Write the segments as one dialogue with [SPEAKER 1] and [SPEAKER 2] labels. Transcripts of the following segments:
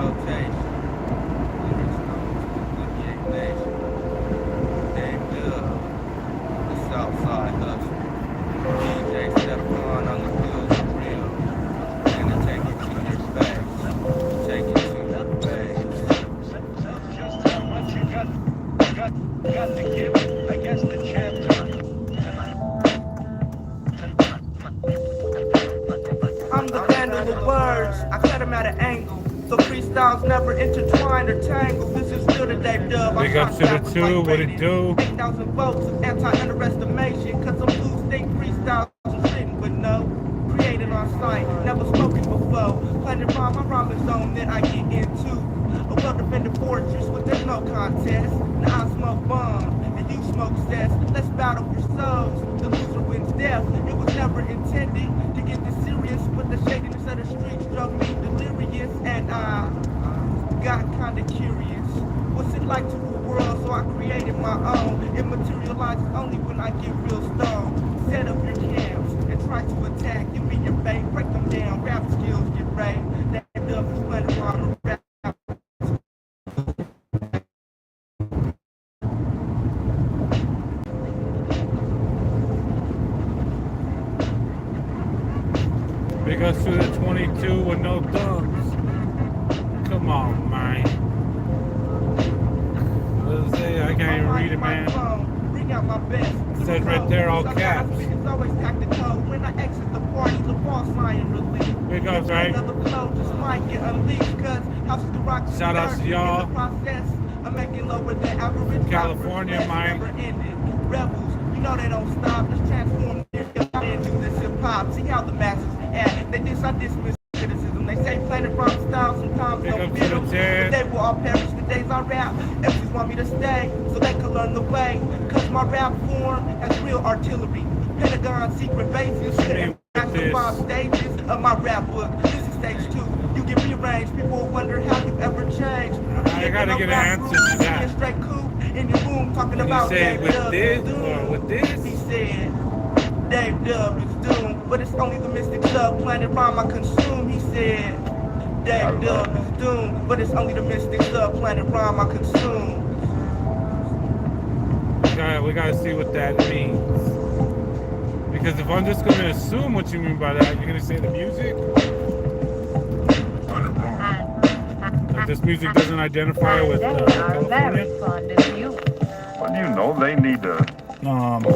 [SPEAKER 1] rotation. Lyrics known to the 58 Nation. Dame Dub, the Southside Hustler. DJ Stephon on the wheels of real. And to take it to your face. Take it to your face.
[SPEAKER 2] Just how much you got to give. I guess the chapter.
[SPEAKER 3] I'm the vandal of words, I cut them at an angle. So freestyles never intertwine or tangle. This is still the Dave Dub.
[SPEAKER 4] Big ups to the two, what it do?
[SPEAKER 3] 8,000 votes of anti-underestimation. Cause some fools think freestyles are sitting with no. Created on site, never spoken before. Planted rhyme, my rhyme is zone that I get into. A well-defended fortress with there's no contest. Now I smoke bomb, and you smoke cess. Let's battle for souls. The loser wins death. It was never intended to get this serious, but the shadiness of the streets drove me delirious, and I got kinda curious. What's it like to rule world? So I created my own. It materializes only when I get real stoned. Set up your cams and try to attack. Give me your bait, break them down. Rap skills get raised. That dub is planted on the rap.
[SPEAKER 4] Big ups to the 22 with no thumbs. Come on, man. What does it say? I can't even read it, man.
[SPEAKER 3] Bring out my best.
[SPEAKER 4] It says right there, all caps.
[SPEAKER 3] It's always tactical. When I exit the party, the boss line relief.
[SPEAKER 4] Big ups, right?
[SPEAKER 3] Another blow just might get unleashed. Cause houses to rock.
[SPEAKER 4] Shout out to y'all.
[SPEAKER 3] In the process of making lower than average.
[SPEAKER 4] California, man.
[SPEAKER 3] Never ended. Rebels, you know they don't stop. Let's transform their and do this hip hop. See how the masses react. They dismiss criticism. They say planet from style sometimes no middle. They will all perish the days I rap. MCs want me to stay so they can learn the way. Cause my rap form has real artillery. Pentagon secret bases. That's the 5 stages of my rap book. This is stage 2. You get rearranged. People wonder how you ever changed.
[SPEAKER 4] I gotta get an answer to that.
[SPEAKER 3] Straight cool in your room talking about
[SPEAKER 4] Did he say with this or with this?
[SPEAKER 3] He said Dave Dub is doomed, but it's only the mystic sub planet rhyme I consume. He said Dave Dub is doomed, but it's only the mystic sub planet rhyme I consume.
[SPEAKER 4] We gotta see what that means. Because if I'm just gonna assume what you mean by that, you're gonna say the music? If this music doesn't identify with California?
[SPEAKER 2] Well, you know, they need to,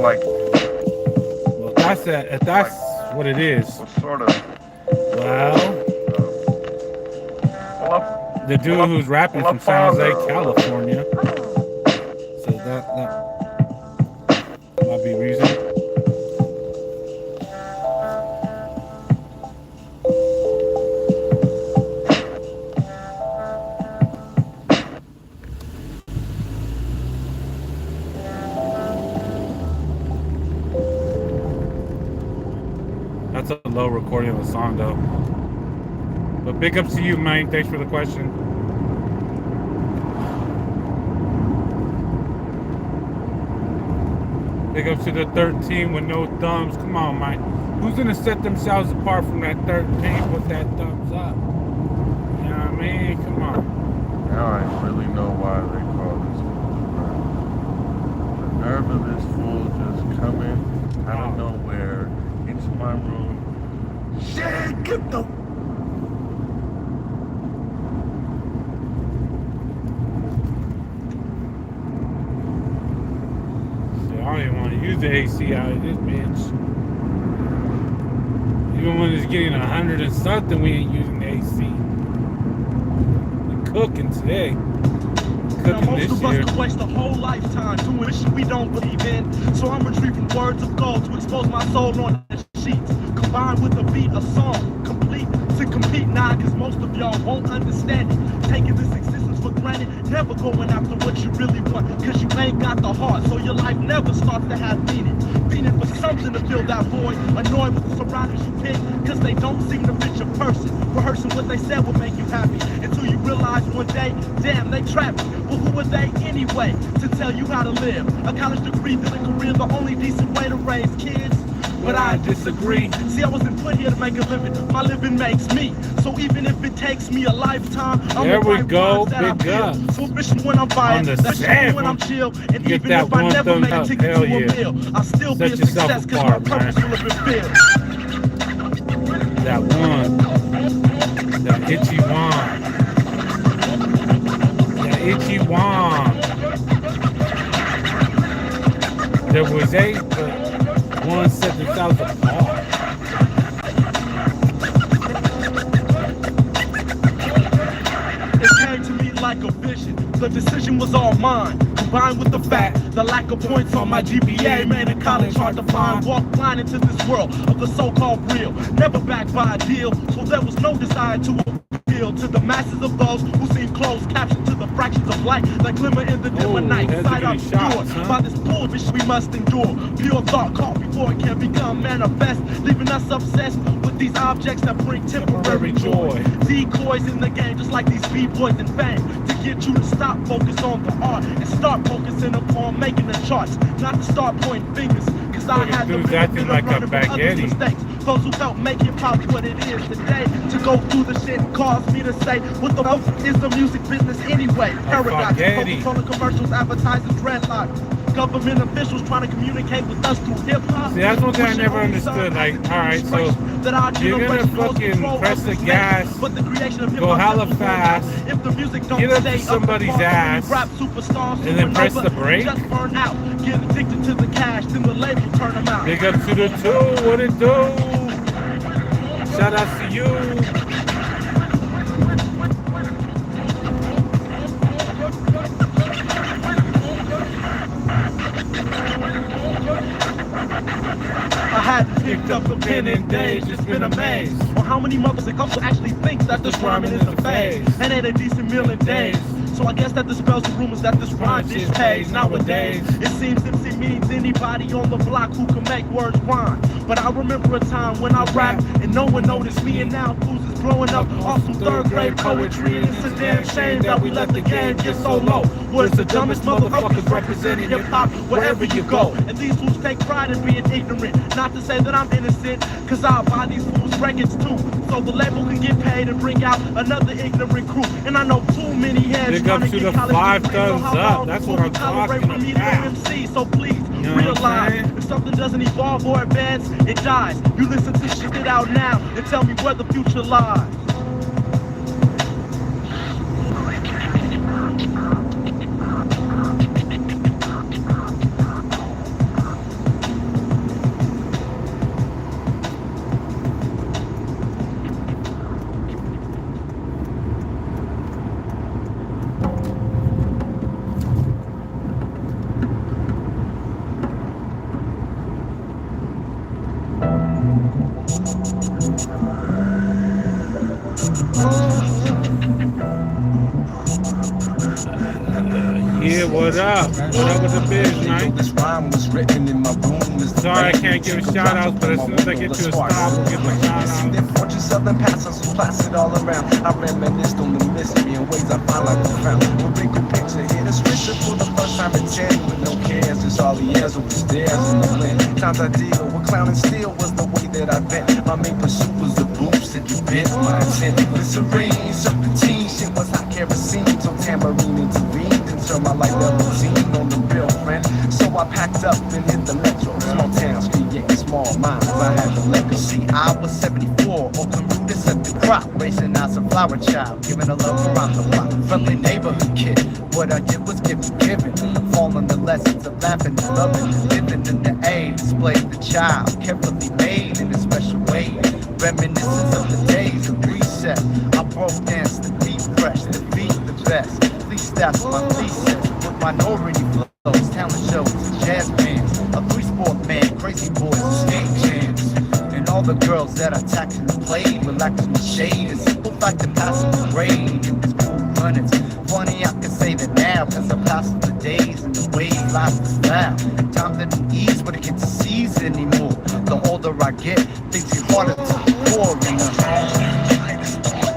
[SPEAKER 2] like,
[SPEAKER 4] if that's what it is.
[SPEAKER 2] what sort of,
[SPEAKER 4] Well, the dude who's rapping from San Jose, California. So that might be reason. That's a low recording of the song, though. But big ups to you, man. Thanks for the question. Big ups to the 13 with no thumbs. Come on, man. Who's gonna set themselves apart from that 13 with that thumbs up? You know what I mean? Come on.
[SPEAKER 5] Now I really know why they call this fool. The nerve of this fool just coming out of nowhere into my room. Shit, get the...
[SPEAKER 4] I don't even want to use the AC out of this bitch. Even when it's getting 100 and something, we ain't using the AC. We're cooking today.
[SPEAKER 6] Now most of us could waste a whole lifetime doing shit we don't believe in. So I'm retrieving words of gold to expose my soul on the sheets. Combined with a beat, a song, complete to compete now, cause most of y'all won't understand it. Taking this existence for granted, never going after what you really want, cause you ain't got the heart, so your life never starts to have meaning. Feeling for something to fill that void, annoyed with the surroundings you pick, cause they don't seem to fit your person. Rehearsing what they said will make you happy, until you realize one day, damn, they trapped you. Well, who are they anyway, to tell you how to live? A college degree, then a career, the only decent way to raise kids. but I disagree. See, I wasn't put here to make a living. My living makes me. So even if it takes me a lifetime, I'm
[SPEAKER 4] There we
[SPEAKER 6] gonna
[SPEAKER 4] go,
[SPEAKER 6] write rhymes
[SPEAKER 4] big
[SPEAKER 6] that I
[SPEAKER 4] up.
[SPEAKER 6] feel. So efficient when I'm
[SPEAKER 4] On
[SPEAKER 6] fired,
[SPEAKER 4] the
[SPEAKER 6] that's
[SPEAKER 4] sample.
[SPEAKER 6] when I'm chill. And
[SPEAKER 4] Get
[SPEAKER 6] even
[SPEAKER 4] that
[SPEAKER 6] if I
[SPEAKER 4] one
[SPEAKER 6] never
[SPEAKER 4] thumbs
[SPEAKER 6] make a
[SPEAKER 4] up.
[SPEAKER 6] ticket
[SPEAKER 4] Hell
[SPEAKER 6] to
[SPEAKER 4] yeah.
[SPEAKER 6] a meal, I'll still be
[SPEAKER 4] Set
[SPEAKER 6] a
[SPEAKER 4] yourself
[SPEAKER 6] success because my
[SPEAKER 4] apart,
[SPEAKER 6] purpose
[SPEAKER 4] man.
[SPEAKER 6] will have been filled.
[SPEAKER 4] That one. That itchy one. That itchy one. There was 8, but one set themselves apart.
[SPEAKER 6] It came to me like a vision. The decision was all mine. Combined with the fact, the lack of points on my GPA made in college hard to find. Walked blind into this world of the so-called real. Never backed by a deal, so there was no desire to appeal to the masses of those who seem closed captioned to the fractions of light that glimmer in the dimmer
[SPEAKER 4] Ooh,
[SPEAKER 6] night.
[SPEAKER 4] that's
[SPEAKER 6] Sight
[SPEAKER 4] getting shots,
[SPEAKER 6] obscured
[SPEAKER 4] huh?
[SPEAKER 6] by this bullshit we must endure. Pure thought caught before it can become manifest, leaving us obsessed with these objects that bring temporary joy. Decoys in the game, just like these b-boys in fame, to get you to stop focus on the art and start focusing upon making the charts, not to start pointing fingers. Cause I had the
[SPEAKER 4] dude's acting
[SPEAKER 6] benefit
[SPEAKER 4] like a
[SPEAKER 6] of running from others'
[SPEAKER 4] baguette.
[SPEAKER 6] mistakes. Those who helped make hip hop what it is today. To go through the shit caused me to say, what the fuck is the music business anyway? Paradox,
[SPEAKER 4] spaghetti.
[SPEAKER 6] focus on the commercials, advertising dreadlocks. Government officials trying to communicate with us through hip hop.
[SPEAKER 4] See, that's one thing I never understood. Like, alright, so you're gonna fucking press the gas,
[SPEAKER 6] but the creation of
[SPEAKER 4] go hella fast,
[SPEAKER 6] if the music don't
[SPEAKER 4] get up
[SPEAKER 6] stay
[SPEAKER 4] to somebody's
[SPEAKER 6] up,
[SPEAKER 4] ass,
[SPEAKER 6] rap superstars,
[SPEAKER 4] and then press
[SPEAKER 6] supernova,
[SPEAKER 4] the brake?
[SPEAKER 6] just burn out, get addicted to the cash, then the label turn them out.
[SPEAKER 4] Big up to the 2, what it do? Shout out to you.
[SPEAKER 6] I hadn't picked up the pen in days, just been amazed on how many mothers and couples actually think that this rhyming is a phase and ain't a decent meal in days. So I guess that dispels the rumors that this rhyme dish pays. Nowadays, it seems MC means anybody on the block who can make words rhyme. But I remember a time when I rapped and no one noticed me, and now fools is blowing up off some third grade poetry. And it's a damn shame that we let the game get so low. Where's the dumbest motherfuckers representing hip hop wherever you go? And these fools take pride in being ignorant. Not to say that I'm innocent, cause I'll buy these fools records too, so the label can get paid and bring out another ignorant crew. And I know too many heads
[SPEAKER 4] Big up to the 5 thumbs up. That's what I'm talking about.
[SPEAKER 6] MC, so please
[SPEAKER 4] know what I'm
[SPEAKER 6] realize
[SPEAKER 4] saying?
[SPEAKER 6] if something doesn't evolve or advance, it dies. You listen to shit out now and tell me where the future lies.
[SPEAKER 4] Yeah, what up? What up with the biz, man?
[SPEAKER 7] This rhyme was written in my room.
[SPEAKER 4] Sorry I can't give a shout out, but as soon as I get to a stop, we'll give a shout
[SPEAKER 7] See
[SPEAKER 4] out.
[SPEAKER 7] their fortune southern passes was plastered all around. I reminisced on the mystery in ways I find like profound. A wrinkled picture here, a scripture for the first time in 10 with no cares, just all he has over stairs in the blend. Times I deal with clown and steel was the way that I bent. My main pursuit was the boost that you bent. My intent was serene, serpentine, shit was hot kerosene, so tambourine intervened and turned my life limousine on the real friend. So I packed up and hit the metro. Small towns create small minds. I had the legacy. I was 74. Oakland root is at the crop. Racing out some flower child. Giving a love around the block. Friendly neighborhood kid. What I did was give and giving. Falling the lessons of laughing and loving. Living in the A. Displayed the child. Carefully made in a special way. Reminiscence of the days of reset. I broke dance the beat fresh. The beat the best. At least that's my thesis. With minority flows, talent shows, jazz bands, a 3-sport man, crazy boys, skate jams, and all the girls that I taxed and played, relaxing the shade, a simple fact of passing the grade, it was cool runnings. Funny I can say that now, cause I'm past the days and the way lost the style. Time didn't ease, but it gets seize anymore. The older I get, things get harder to afford, and times is hard.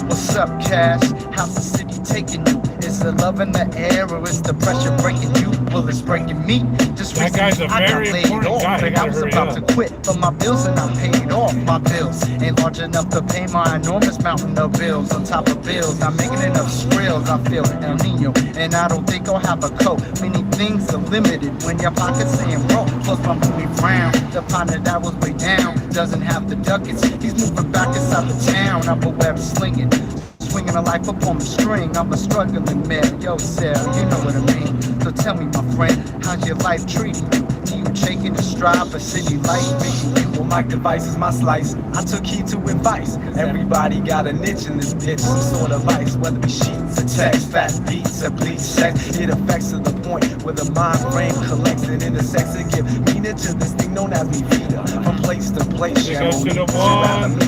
[SPEAKER 7] What's up, cat?
[SPEAKER 8] love in the air, or it's the pressure breaking you? Well, it's breaking me. Just
[SPEAKER 4] That guy's a
[SPEAKER 8] recently I got
[SPEAKER 4] very
[SPEAKER 8] laid
[SPEAKER 4] important
[SPEAKER 8] off,
[SPEAKER 4] guy. You
[SPEAKER 8] and I
[SPEAKER 4] gotta
[SPEAKER 8] was
[SPEAKER 4] hurry
[SPEAKER 8] about
[SPEAKER 4] up.
[SPEAKER 8] to quit for my bills, and I paid off my bills. Ain't large enough to pay my enormous mountain of bills on top of bills. Not making enough skrills, I feel El Nino, and I don't think I'll have a coat. Many things are limited when your pocket's saying broke. Plus my movie Brown, the partner that was way down, doesn't have the ducats. He's moving back inside the town. I'm a web slinging, swinging a life up on the string. I'm a struggling man, yo, Sarah, you know what I mean. So tell me, my friend, how's your life treating you? Do you taking a stride for city life?
[SPEAKER 7] Well, my device is my slice. I took heed to advice. Everybody got a niche in this bitch, some sort of vice. Whether it be sheets or text, fat beats or bleach sex, it affects to the point where the mind frame collects and intersects to give meaning to this thing known as me vida. From place to place,
[SPEAKER 4] They go to the one,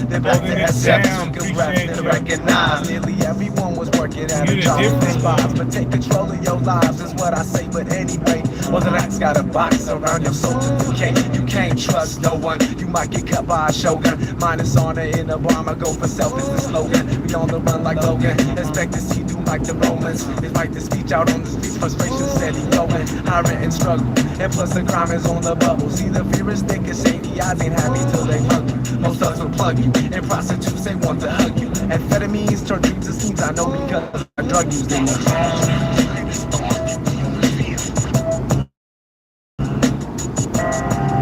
[SPEAKER 7] they're back
[SPEAKER 4] holding
[SPEAKER 7] to
[SPEAKER 4] it
[SPEAKER 7] SF,
[SPEAKER 4] down.
[SPEAKER 7] good rap
[SPEAKER 4] Appreciate
[SPEAKER 7] to
[SPEAKER 4] you.
[SPEAKER 7] recognize. Nearly everyone was working at
[SPEAKER 4] You
[SPEAKER 7] a
[SPEAKER 4] the
[SPEAKER 7] job in
[SPEAKER 4] difference.
[SPEAKER 7] spots, but take control of your lives is what I say. But anyway, well, the rat's got a box around your soul to decay. You can't trust no one. You might get cut by a shogun. Minus honor in the bar, I go for self is the slogan. We on the run like Logan. Expect to see do like the Romans. They fight the speech out on the streets, frustration steady going. High rent and struggle, and plus the crime is on the bubble. See the fear is thick and shady. Eyes ain't happy till they hug you. Most thugs will plug you, and prostitutes they want to hug you. Amphetamines turn dreams to schemes. I know because I drug use them.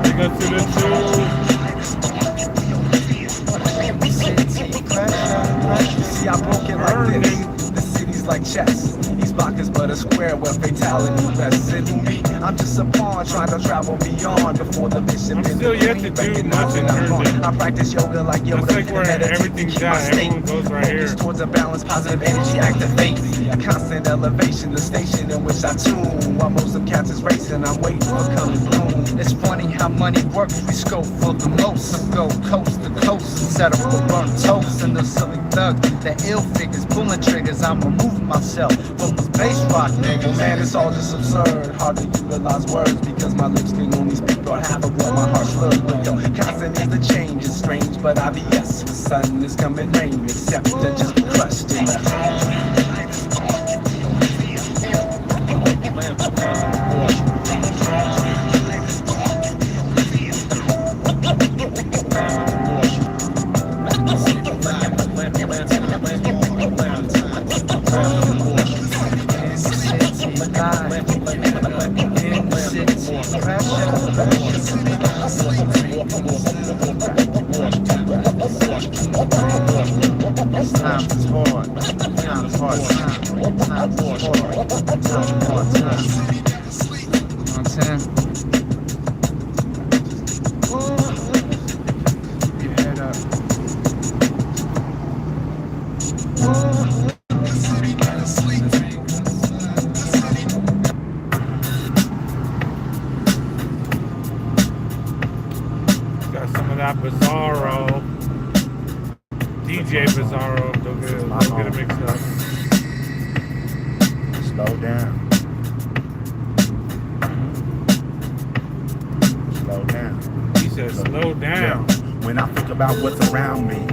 [SPEAKER 4] Big up to the two.
[SPEAKER 7] See, I broke it like this. The city's like chess. Each block is but a square where fatality rests. And me, I'm just a pawn trying to travel beyond before the mission.
[SPEAKER 4] I'm still yet to do much in terms of-
[SPEAKER 7] I practice yoga like Yoda.
[SPEAKER 4] That's like where
[SPEAKER 7] and meditate
[SPEAKER 4] everything's
[SPEAKER 7] to keep my
[SPEAKER 4] at.
[SPEAKER 7] state
[SPEAKER 4] Everyone goes right here.
[SPEAKER 7] focused towards a balance, positive energy activate. A constant elevation, the station in which I tune. While most of cats is racing, I'm waiting for coming bloom.
[SPEAKER 8] It's funny how money works. We scope for the most. I go coast to coast and set up a burnt toast. And the silly thug, the ill figures, pulling triggers. I'm removing myself from the bass rock, nigga.
[SPEAKER 7] Well, man, it's all just absurd. Hard to utilize words because my lips can only speak for half of what my heart slurs with. Yo, constant is the change. It's strange, but obvious. The sun is coming rain, except to just be crushed in the
[SPEAKER 4] Got some of that Bizarro. DJ Bizarro. Don't get it mixed up.
[SPEAKER 9] Slow down. Slow down.
[SPEAKER 4] He said slow down.
[SPEAKER 9] When I think about what's around me,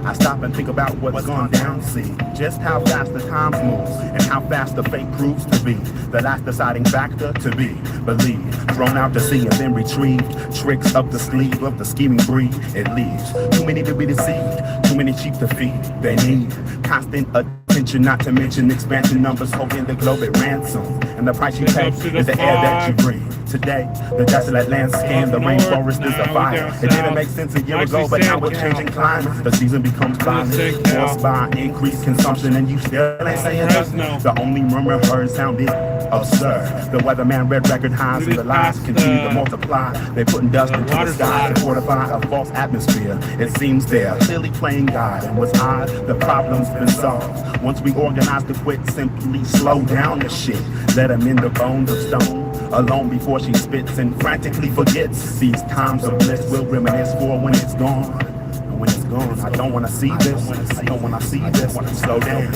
[SPEAKER 9] I stop and think about what's gone down, see just how fast the time moves and how fast the fate proves to be. The last deciding factor to be believed, thrown out to sea and then retrieved. Tricks up the sleeve of the scheming breed. It leaves too many to be deceived, too many sheep to feed. They need constant attention, not to mention expansion numbers holding the globe at ransom. And the price you pay is the air that you breathe. Today, the desolate landscape, the rainforest is a fire. It didn't make sense a year ago, but now we're changing climate. The season becomes violent, forced by increased consumption, and you still ain't saying nothing. The only murmur heard sounded absurd. The weatherman read record highs and the lies continue to multiply. They're putting dust into the sky to fortify a false atmosphere. It seems they're clearly playing God, and what's odd, the problem's been solved. Once we organize to quit, simply slow down the shit. Let them in the bones of stone, alone before she spits and frantically forgets. These times of bliss we'll reminisce for when it's gone. And when it's gone, I don't wanna see this. I don't wanna see this. Slow down.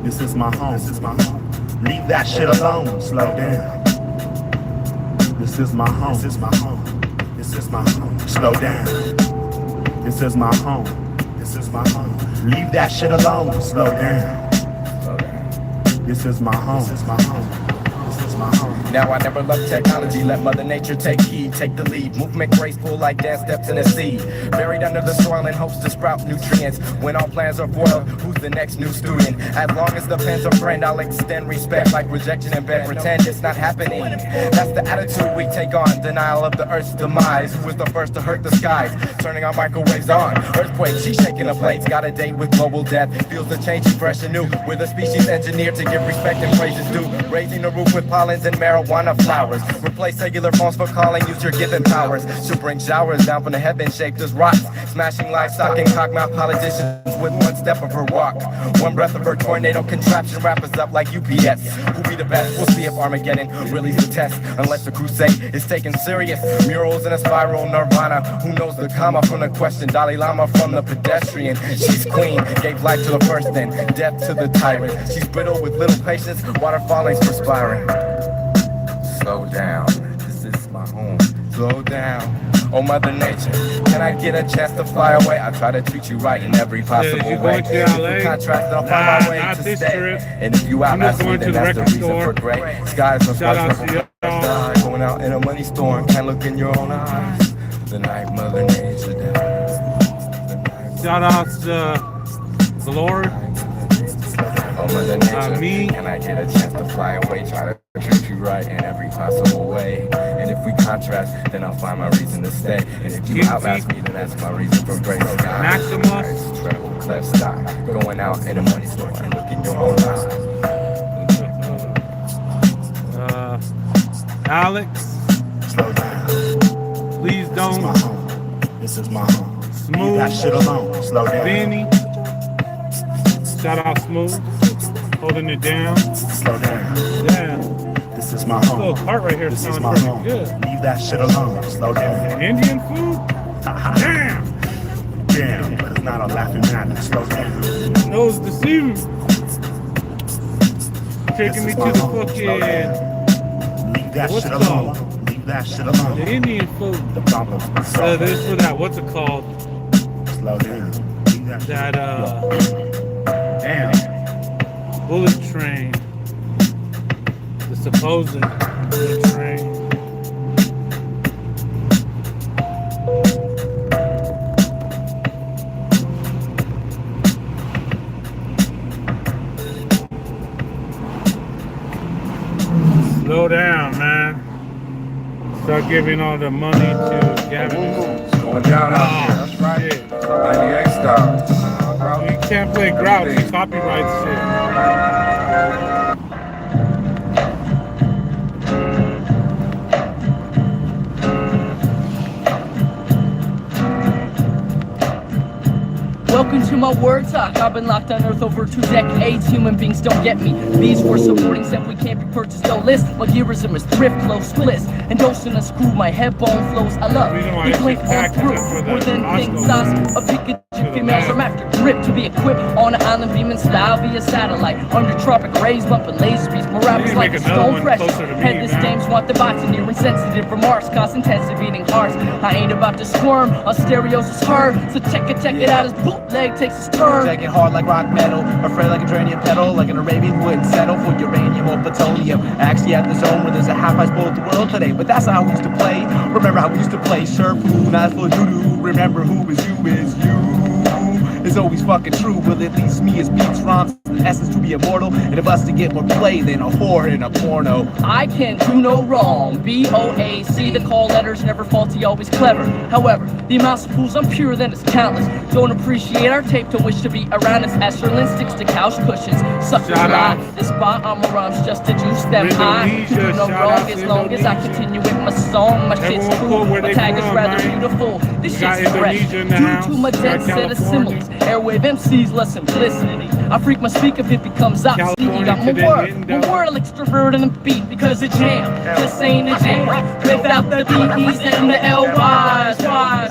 [SPEAKER 9] This is my home. This is my home. Leave that shit alone. Slow down. This is my home. This is my home. This is my home. Slow down. This is my home. This is my home. Leave that shit alone. Slow down. Slow down. This is my home. This is my home. This is my home.
[SPEAKER 7] Now I never love technology, let Mother Nature take heed, take the lead. Movement graceful like dance steps in a seed. Buried under the soil in hopes to sprout nutrients. When all plans are foiled, who's the next new student? As long as the pen's a friend, I'll extend respect like rejection in bed. Pretend it's not happening. That's the attitude we take on. Denial of the earth's demise. Who was the first to hurt the skies? Turning our microwaves on. Earthquake, she's shaking the plates. Got a date with global death. Feels the change fresh and new. We're the species engineered to give respect and praises due. Raising the roof with pollens and marijuana flowers. Replace cellular phones for calling, use your given powers. She'll bring showers down from the heavens shaped as rocks. Smashing livestock and cockmouth politicians with one step of her walk. One breath of her tornado contraption wrap us up like UPS. Who'll be the best? We'll see if Armageddon really's the test. Unless the crusade is taken serious. Murals in a spiral nirvana. Who knows the comma from the question? Dalai Lama from the pedestrian. She's queen, gave life to the first and death to the tyrant. She's brittle with little patience, water falling's perspiring. Slow down, this is my home. Slow down, oh Mother Nature, can I get a chance to fly away? I try to treat you right in every possible way.
[SPEAKER 4] To
[SPEAKER 7] If
[SPEAKER 4] LA?
[SPEAKER 7] you contrast, I'll find my way
[SPEAKER 4] Not
[SPEAKER 7] to
[SPEAKER 4] this
[SPEAKER 7] stay.
[SPEAKER 4] trip.
[SPEAKER 7] And if you
[SPEAKER 4] I'm just
[SPEAKER 7] outlast me,
[SPEAKER 4] going to
[SPEAKER 7] then
[SPEAKER 4] the
[SPEAKER 7] that's the
[SPEAKER 4] record
[SPEAKER 7] reason
[SPEAKER 4] store.
[SPEAKER 7] for great. Skies are
[SPEAKER 4] Shout out to y'all.
[SPEAKER 7] going out in a money storm. Can't look in your own eyes. The night Mother Nature dies.
[SPEAKER 4] Shout outs to Glory.
[SPEAKER 7] Oh Mother Nature,
[SPEAKER 4] me.
[SPEAKER 7] can I get a chance to fly away? Try to treat you right in every possible way. And if we contrast, then I'll find my reason to stay. And if you
[SPEAKER 4] Kinky.
[SPEAKER 7] outlast me, then that's my reason for grace.
[SPEAKER 4] Maximus.
[SPEAKER 7] Incredible cleft stop. Going out in a money store and look in your own eyes.
[SPEAKER 4] Alex.
[SPEAKER 9] Slow down.
[SPEAKER 4] Please
[SPEAKER 9] This is
[SPEAKER 4] don't.
[SPEAKER 9] my home. This is my home. Leave
[SPEAKER 4] Smooth.
[SPEAKER 9] that shit alone. Slow down.
[SPEAKER 4] Benny. Shout out Smooth. Holding it down.
[SPEAKER 9] Slow down.
[SPEAKER 4] Damn.
[SPEAKER 9] This is my
[SPEAKER 4] This little
[SPEAKER 9] home.
[SPEAKER 4] part right here
[SPEAKER 9] This is
[SPEAKER 4] sounds
[SPEAKER 9] my
[SPEAKER 4] pretty
[SPEAKER 9] home.
[SPEAKER 4] good.
[SPEAKER 9] Leave that shit alone. Slow down.
[SPEAKER 4] Indian food? Damn.
[SPEAKER 9] Damn, but it's not a laughing matter. Slow down.
[SPEAKER 4] Nose deceiving. Taking me
[SPEAKER 9] This is
[SPEAKER 4] to
[SPEAKER 9] my
[SPEAKER 4] the
[SPEAKER 9] home. Slow
[SPEAKER 4] fucking
[SPEAKER 9] down. Leave that
[SPEAKER 4] What's
[SPEAKER 9] shit
[SPEAKER 4] it
[SPEAKER 9] alone.
[SPEAKER 4] called?
[SPEAKER 9] Leave that shit
[SPEAKER 4] the
[SPEAKER 9] alone.
[SPEAKER 4] Indian food.
[SPEAKER 9] The problems are solved.
[SPEAKER 4] This for that. What's it called?
[SPEAKER 9] Slow down. Leave that shit
[SPEAKER 4] That
[SPEAKER 9] Damn.
[SPEAKER 4] bullet train. The supposed bullet train. Slow down, man. Start giving all the money to Gavin.
[SPEAKER 1] Going down out here.
[SPEAKER 4] That's right.
[SPEAKER 1] 98 style.
[SPEAKER 4] You can't play Grouch, he copyrights shit.
[SPEAKER 10] Welcome to my word talk. I've been locked on earth over 2 decades. Human beings don't get me. These for supporting simply can't be purchased, no list. My gearism is thrift, flow, splits. Endorsing a screw, my headbone flows. I love
[SPEAKER 4] Reason why
[SPEAKER 10] we
[SPEAKER 4] it's
[SPEAKER 10] blink
[SPEAKER 4] just
[SPEAKER 10] on
[SPEAKER 4] packed
[SPEAKER 10] through.
[SPEAKER 4] is for the
[SPEAKER 10] More than thing
[SPEAKER 4] Costco
[SPEAKER 10] size of Pikachu females. I'm after grip to be equipped on an island beaming style via satellite. Under tropic rays, bumping laser beats. My rappers
[SPEAKER 4] need to
[SPEAKER 10] like
[SPEAKER 4] make
[SPEAKER 10] a
[SPEAKER 4] another
[SPEAKER 10] stone
[SPEAKER 4] one
[SPEAKER 10] pressure.
[SPEAKER 4] closer to me,
[SPEAKER 10] Headless
[SPEAKER 4] man.
[SPEAKER 10] dames want the bots and you're insensitive remarks. Cause intensive beating hearts. I ain't about to squirm. On stereos is heard. So check it out as bootleg takes its turn.
[SPEAKER 11] Jagged hard like rock metal, afraid like a Dranian pedal, like an Arabian wouldn't settle for uranium or plutonium. Actually at the zone where there's a half ice bowl of the world today, but that's how we used to play. Remember how we used to play Sherpoo, not for doo-doo. Remember who is you. It's always fucking true. Well, at least me as beats rhymes, in essence to be immortal, and of us to get more play than a whore in a porno.
[SPEAKER 10] I can do no wrong. BOAC, the call letters never faulty, always clever. However, the amounts of fools I'm pure then is countless. Don't appreciate our tape to wish to be around us as Sherlin sticks to couch cushions. Suckers
[SPEAKER 4] Shout
[SPEAKER 10] lie.
[SPEAKER 4] out.
[SPEAKER 10] This spot on my rhymes just to juice them high.
[SPEAKER 4] Indonesia,
[SPEAKER 10] Do no
[SPEAKER 4] shout
[SPEAKER 10] wrong
[SPEAKER 4] out
[SPEAKER 10] as
[SPEAKER 4] to
[SPEAKER 10] long as I
[SPEAKER 4] Indonesia.
[SPEAKER 10] continue with my song. My shit's
[SPEAKER 4] Everyone
[SPEAKER 10] cool.
[SPEAKER 4] put where
[SPEAKER 10] My
[SPEAKER 4] they
[SPEAKER 10] tag is
[SPEAKER 4] from,
[SPEAKER 10] rather
[SPEAKER 4] man.
[SPEAKER 10] beautiful. This
[SPEAKER 4] We got
[SPEAKER 10] shit's fresh.
[SPEAKER 4] Indonesia in the
[SPEAKER 10] Due
[SPEAKER 4] house.
[SPEAKER 10] to my
[SPEAKER 4] We got
[SPEAKER 10] dead set of
[SPEAKER 4] California.
[SPEAKER 10] similes. Airwave MCs less simplicity. I freak my speaker if it becomes obsolete.
[SPEAKER 4] California
[SPEAKER 10] Got
[SPEAKER 4] to the
[SPEAKER 10] my
[SPEAKER 4] Indo.
[SPEAKER 10] word extrovert in the beat because it jam. This ain't a jam without the D's and the L's. Why's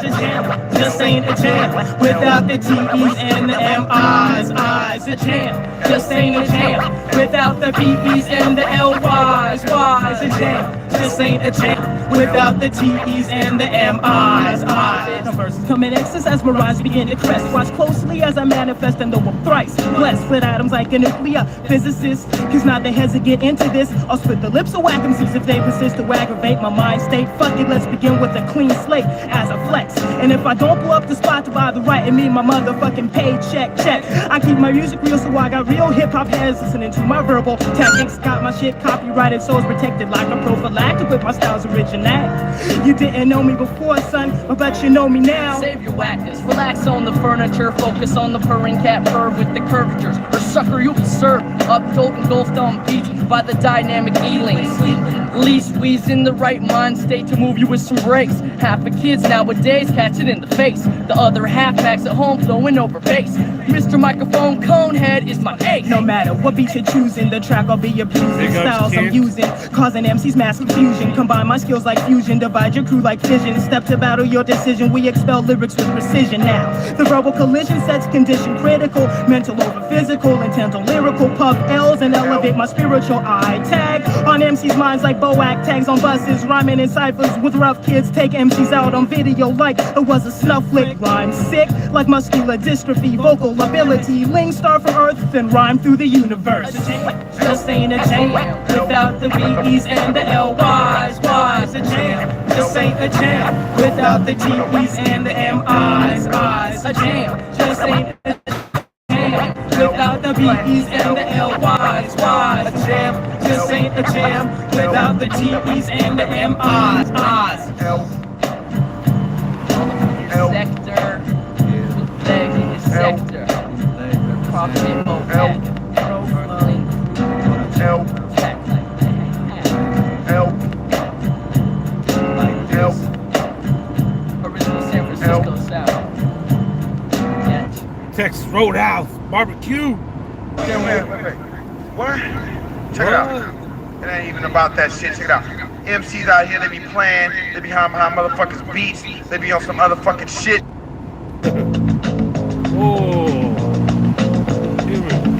[SPEAKER 10] a jam? Just ain't a jam without the T's and the M's. I's a jam. Just ain't a jam without the B's and the L's. Why's a jam? Just ain't a jam without the T's and the M's. I's. Come in excess as mirage begin to crest. Watch closely as I manifest and though I'm thrice blessed. blessed. Split atoms like a nuclear physicist. Cause now they heads to get into this. I'll split the lips of whack MCs if they persist to aggravate my mind state. Fuck it, let's begin with a clean slate as a flex. And if I don't blow up the spot to buy the right and me my motherfucking paycheck check. I keep my music real, so I got real hip-hop heads listening to my verbal techniques. Got my shit copyrighted, so it's protected like a prophylactic with my style's original. You didn't know me before, son, but you know me now. Save your whackness, relax on the furniture, focus on the purring cat purr with the curvatures. Or sucker, you'll be served up, dope, engulfed on beat by the dynamic E-links. Least we's in the right mind state to move you with some breaks. Half the kids nowadays catch it in the face. The other half backs at home flowing over bass. Mr. Microphone Conehead is my ace. No matter what beat you're choosing, the track I'll be abusing. Styles I'm using, causing MCs mass confusion. Combine my skills like fusion, divide your crew like fission. Step to battle your decision, we expel lyrics with precision now. The verbal collision sets condition critical. Mental over physical, intent on lyrical. Puff L's and elevate my spiritual eye tag on MCs' minds like Boac tags on buses. Rhyming in ciphers with rough kids take MCs out on video like it was a snuff flick. Rhyme sick like muscular dystrophy. Vocal ability, Ling star from Earth and rhyme through the universe. Just ain't a jam without the B's and the L's. Why's a jam? Just ain't a jam without the T's and the Mi's. A jam just ain't a jam without the B's and the L's. Why's a jam? Just ain't a jam without the T's and the Mi's. Sector, bootleg sector, profit moped, rolling, pack like that. Like this. Original San Francisco sound. Yeah.
[SPEAKER 4] Texas Roadhouse barbecue.
[SPEAKER 12] Wait. What? Check it out. It ain't even about that shit. Check it out. MCs out here, they be playing, they be behind motherfuckers beats, they be on some other fucking shit.
[SPEAKER 4] Oh,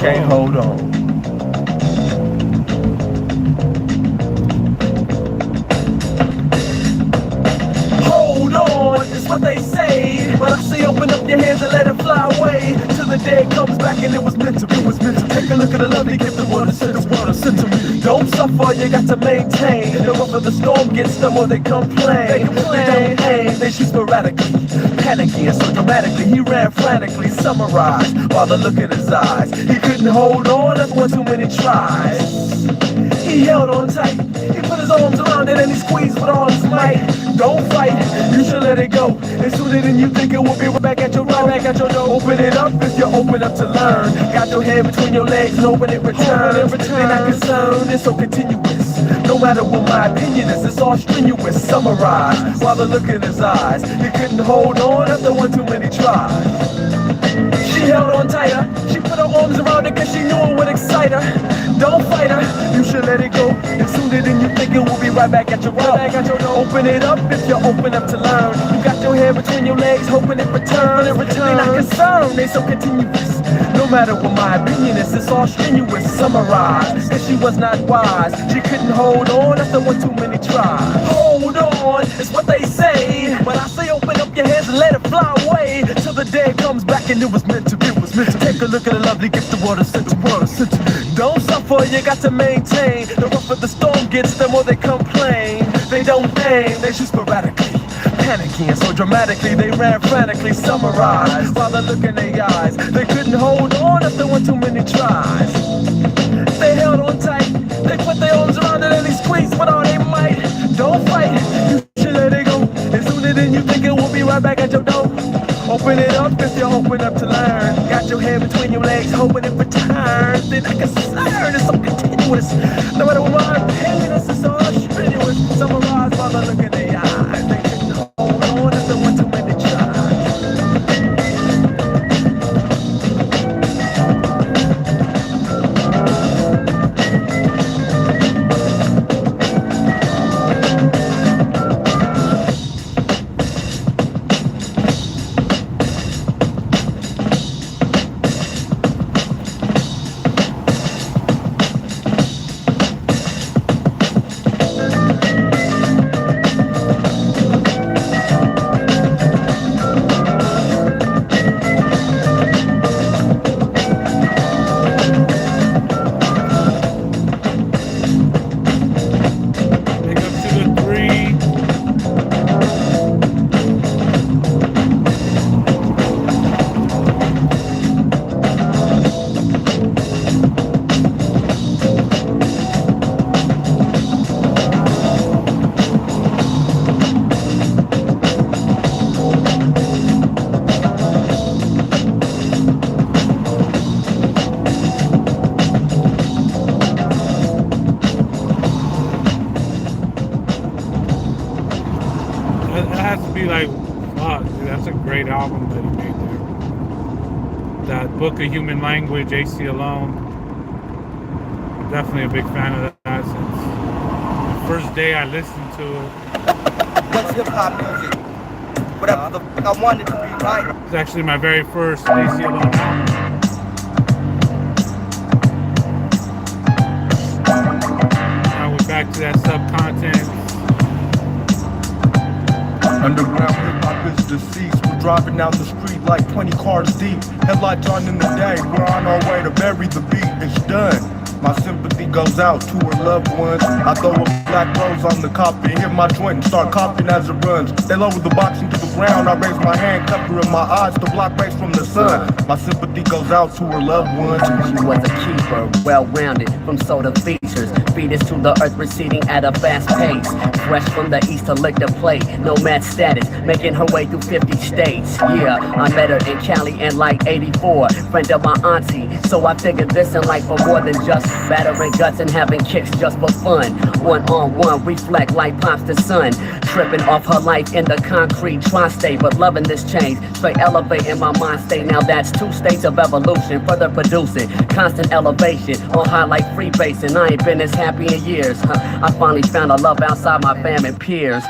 [SPEAKER 5] Can't hold on.
[SPEAKER 11] Hold on, is what they say. But I say open up your hands and let it fly away. Till the day it comes back and it was meant to be. Take a look at the lovely gift the water sent to me. Don't suffer, you got to maintain. The rougher the storm gets, the more they complain. They don't aim, they shoot sporadically. Panicking so dramatically, he ran frantically. Summarized while the look in his eyes. He couldn't hold on, that's one too many tries. He held on tight, he put his arms around it and he squeezed with all his might. Don't fight, you should let it go. It's sooner than you think it will be right back at your door. Open it up if you're open up to learn. Got your head between your legs and open it return. They're not concerned, it's so continuous. No matter what my opinion is, it's all strenuous. Summarized while the look in his eyes. He couldn't hold on after one too many tries. She held on tighter, she put her arms around it cause she knew it would excite her. Don't fight her, you should let it go. It's sooner than you think it will be right back at your door. Open it up if you're open up to learn. You got your head between your legs, hoping it return. They're not concerned, they so continuous. No matter what my opinion is, it's all strenuous. Summarized, and she was not wise. She couldn't hold on after one too many tries. Hold on, it's what they say. But I say open up your hands and let it fly away. Till the day it comes back and it was meant to be. Take a look at the lovely gift the water sent. Don't suffer, you got to maintain. The rougher the storm gets, the more they complain. They don't aim, they shoot sporadically. Panicking so dramatically, they ran frantically. Summarized while they look in their eyes. They couldn't hold on after one too many tries. They held on tight, they put their arms around it and they squeezed with all they might. Don't fight, you should let it go. It's sooner than you think it will be right back at your door. Open it up if you're open up to learn. Got your head between your legs, hoping it returns. They're not concerned, it's so continuous. No matter what my opinion is, it's all strenuous. Summarized while I look in their eyes. They couldn't hold on if they want too many tries.
[SPEAKER 4] has to be like, fuck, dude, that's a great album that he made there. That Book of Human Language, AC Alone. I'm definitely a big fan of that since the first day I listened to it.
[SPEAKER 3] What's hip hop music? Whatever the fuck I wanted to be, right?
[SPEAKER 4] It's actually my very first AC Alone album. Now we're back to that subcontent.
[SPEAKER 7] Underground hip-hop is deceased. We're driving down the street like 20 cars deep. Headlights on in the day. We're on our way to bury the beat. It's done. My sympathy goes out to her loved ones. I throw a black rose on the copy, hit my joint and start coughing as it runs. They lower the box into the ground. I raise my hand, covering my eyes to block rays from the sun. My sympathy goes out to her loved ones.
[SPEAKER 13] She was a keeper, well-rounded from soda features. Fetus to the earth receding at a fast pace. Fresh from the east to lick the plate. Nomad status, making her way through 50 states. Yeah, I met her in Cali in like 84. Friend of my auntie, so I figured this in life for more than just battering guts and having kicks just for fun. One-on-one, reflect like pops the sun. Tripping off her life in the concrete tri-state, but loving this change. Straight elevating my mind state. Now that's 2 states of evolution, further producing constant elevation on high like free basing. I ain't been this happy in years. I finally found a love outside my fam and peers.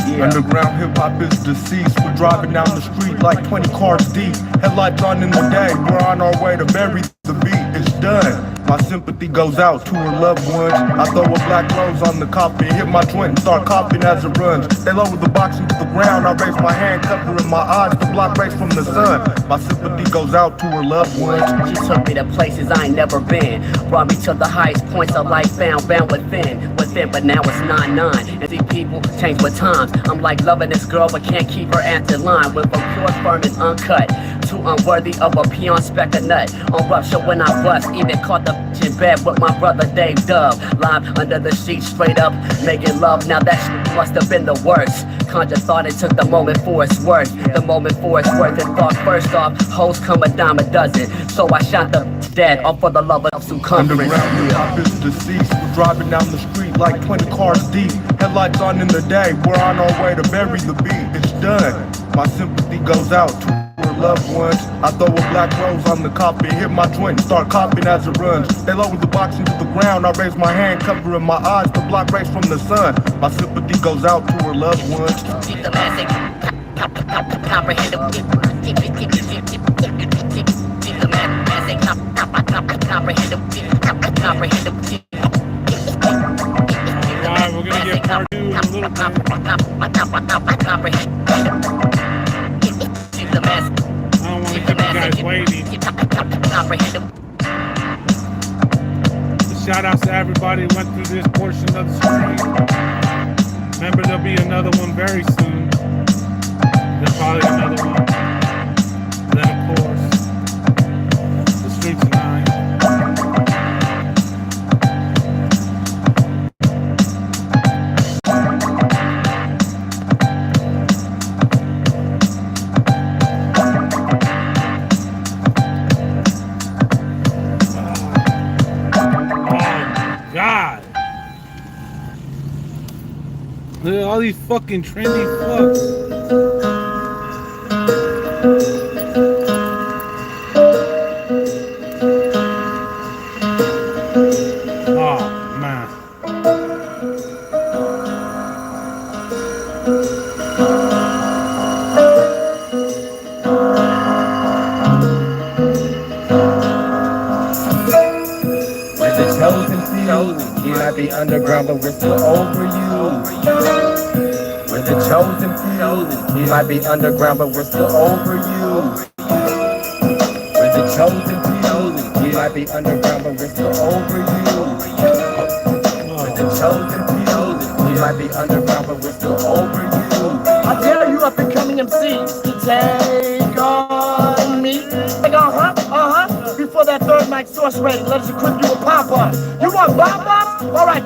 [SPEAKER 13] Yeah.
[SPEAKER 7] Underground hip-hop is deceased. We're driving down the street like 20 cars deep. Headlights on in the day. We're on our way to bury the beat. It's done. My sympathy goes out to her loved ones. I throw a black rose on the coffin, hit my joint and start coughing as it runs. They lower the box into the ground. I raise my hand, covering my eyes to block rays from the sun. My sympathy goes out to her loved ones.
[SPEAKER 13] She took me to places I ain't never been. Brought me to the highest points of life found within. But now it's 9-9. And see people change with times. I'm like loving this girl but can't keep her ass in line. Went from pure firm and uncut to unworthy of a peon speck of nut. On rupture when I bust, even caught the in bed with my brother Dave Dove. Live under the sheets, straight up making love. Now that shit must have been the worst. Conjure thought it took the moment for its worth. The moment for its worth and thought first off, hoes come a dime a dozen. So I shot the dead off for the love of circumference.
[SPEAKER 7] Underground hip-hop is deceased. We're driving down the street like 20 cars deep. Headlights on in the day. We're on our way to bury the beat. It's done. My sympathy goes out to her loved ones. I throw a black rose on the coffin, hit my joint and start coughing as it runs. They lower the box into the ground. I raise my hand, covering my eyes to block rays from the sun. My sympathy goes out to her loved ones.
[SPEAKER 13] Keep the message comprehensive. Keep the message comprehensive.
[SPEAKER 4] Alright, we're gonna get part 2 in a little bit. I don't want to keep you guys waiting. Shout outs to everybody who went through this portion of the stream. Remember, there'll be another one very soon. There's probably another one. And then, of course, the streets tonight. Look at all these fucking trendy fucks. Oh, man.
[SPEAKER 7] We're the chosen few. You might be underground, but we're still over you. We're the chosen few. You might be underground, but we're still over you. We're the chosen few. You might be underground, but we're still over you. We're the chosen few. You might be underground, but we're still over you.
[SPEAKER 11] I dare you up and coming MCs to take on me. Like, before that third mic source ready, let us equip you with pom-poms. You want pom-poms? All right.